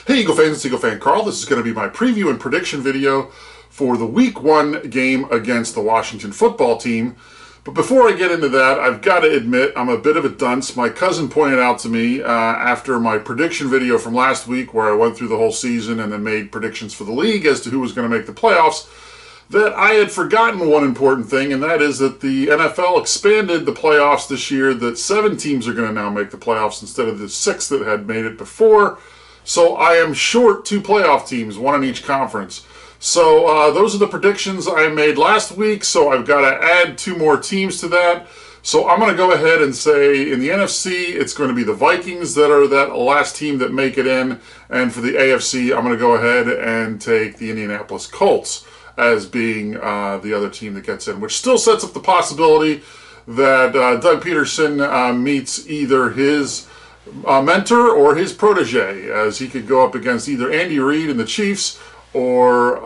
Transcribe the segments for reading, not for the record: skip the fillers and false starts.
Hey Eagle fans, it's EaglefanKarl. This is going to be my preview and prediction video for the Week 1 game against the Washington football team. But before I get into that, I've got to admit I'm a bit of a dunce. My cousin pointed out to me after my prediction video from last week, where I went through the whole season and then made predictions for the league as to who was going to make the playoffs, that I had forgotten one important thing, and that is that the NFL expanded the playoffs this year, that 7 teams are going to now make the playoffs instead of the 6 that had made it before. So I am short 2 playoff teams, 1 in each conference. So those are the predictions I made last week, so I've got to add 2 more teams to that. So I'm going to go ahead and say in the NFC, it's going to be the Vikings that are that last team that make it in. And for the AFC, I'm going to go ahead and take the Indianapolis Colts as being the other team that gets in, which still sets up the possibility that Doug Peterson meets either his mentor or his protege, as he could go up against either Andy Reid and the Chiefs or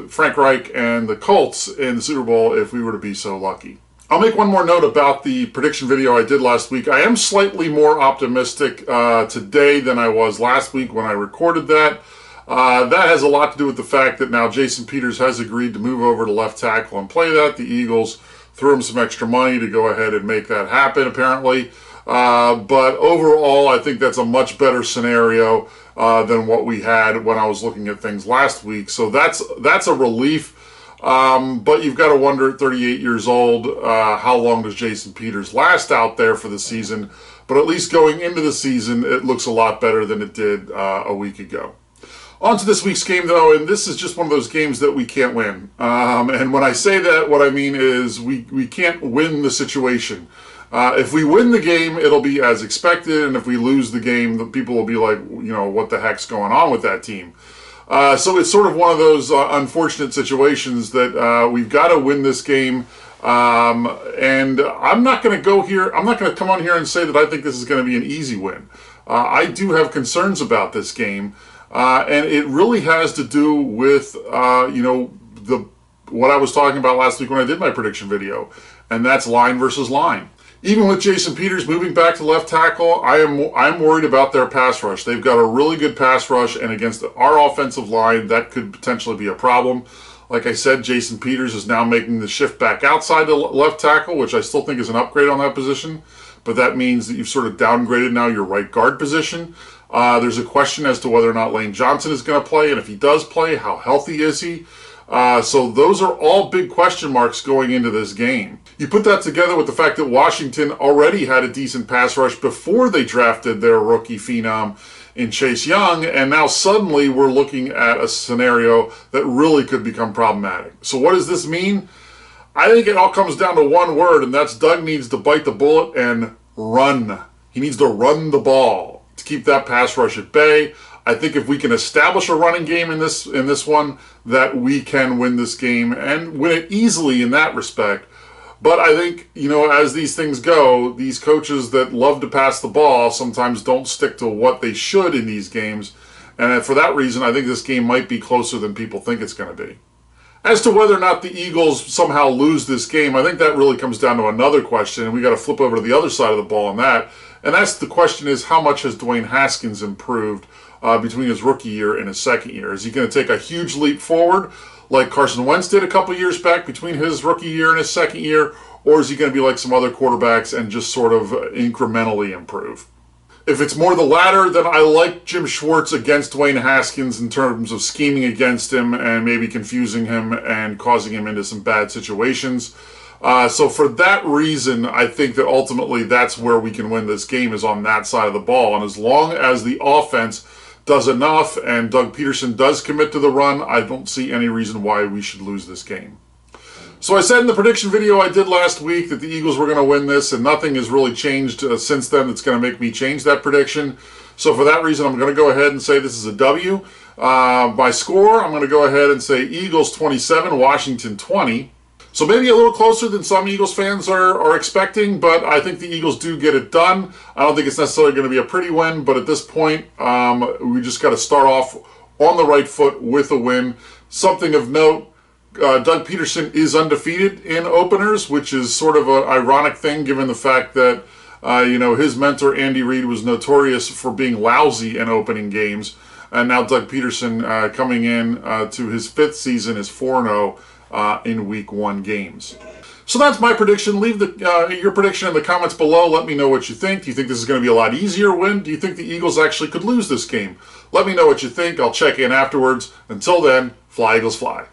Frank Reich and the Colts in the Super Bowl if we were to be so lucky. I'll make one more note about the prediction video I did last week. I am slightly more optimistic today than I was last week when I recorded that. That has a lot to do with the fact that now Jason Peters has agreed to move over to left tackle and play that. The Eagles threw him some extra money to go ahead and make that happen, apparently. But overall, I think that's a much better scenario than what we had when I was looking at things last week. So that's a relief. But you've got to wonder at 38 years old, how long does Jason Peters last out there for the season? But at least going into the season, it looks a lot better than it did a week ago. On to this week's game, though, and this is just one of those games that we can't win. And when I say that, what I mean is we can't win the situation. If we win the game, it'll be as expected, and if we lose the game, the people will be like, you know, what the heck's going on with that team? So it's sort of one of those unfortunate situations that we've got to win this game. And I'm not going to go here. I'm not going to come on here and say that I think this is going to be an easy win. I do have concerns about this game. And it really has to do with, you know, what I was talking about last week when I did my prediction video, and that's line versus line. Even with Jason Peters moving back to left tackle, I'm worried about their pass rush. They've got a really good pass rush, and against our offensive line, that could potentially be a problem. Like I said, Jason Peters is now making the shift back outside the left tackle, which I still think is an upgrade on that position. But that means that you've sort of downgraded now your right guard position. There's a question as to whether or not Lane Johnson is going to play, and if he does play, how healthy is he? So those are all big question marks going into this game. You put that together with the fact that Washington already had a decent pass rush before they drafted their rookie phenom in Chase Young, and now suddenly we're looking at a scenario that really could become problematic. So what does this mean? I think it all comes down to one word, and that's Doug needs to bite the bullet and run. He needs to run the ball to keep that pass rush at bay. I think if we can establish a running game in this one, that we can win this game and win it easily in that respect. But I think, you know, as these things go, these coaches that love to pass the ball sometimes don't stick to what they should in these games. And for that reason, I think this game might be closer than people think it's going to be. As to whether or not the Eagles somehow lose this game, I think that really comes down to another question, and we got to flip over to the other side of the ball on that. And that's the question is, how much has Dwayne Haskins improved between his rookie year and his second year? Is he going to take a huge leap forward like Carson Wentz did a couple years back between his rookie year and his second year? Or is he going to be like some other quarterbacks and just sort of incrementally improve? If it's more the latter, then I like Jim Schwartz against Dwayne Haskins in terms of scheming against him and maybe confusing him and causing him into some bad situations. So for that reason, I think that ultimately that's where we can win this game, is on that side of the ball. And as long as the offense does enough and Doug Peterson does commit to the run, I don't see any reason why we should lose this game. So I said in the prediction video I did last week that the Eagles were going to win this, and nothing has really changed since then that's going to make me change that prediction. So for that reason, I'm going to go ahead and say this is a W. By score, I'm going to go ahead and say Eagles 27, Washington 20. So maybe a little closer than some Eagles fans are expecting, but I think the Eagles do get it done. I don't think it's necessarily going to be a pretty win, but at this point, we just got to start off on the right foot with a win. Something of note, Doug Peterson is undefeated in openers, which is sort of an ironic thing given the fact that his mentor Andy Reid was notorious for being lousy in opening games. And now Doug Peterson coming in to his 5th season is 4-0 in Week 1 games. So that's my prediction. Leave your prediction in the comments below. Let me know what you think. Do you think this is going to be a lot easier win? Do you think the Eagles actually could lose this game? Let me know what you think. I'll check in afterwards. Until then, fly Eagles fly.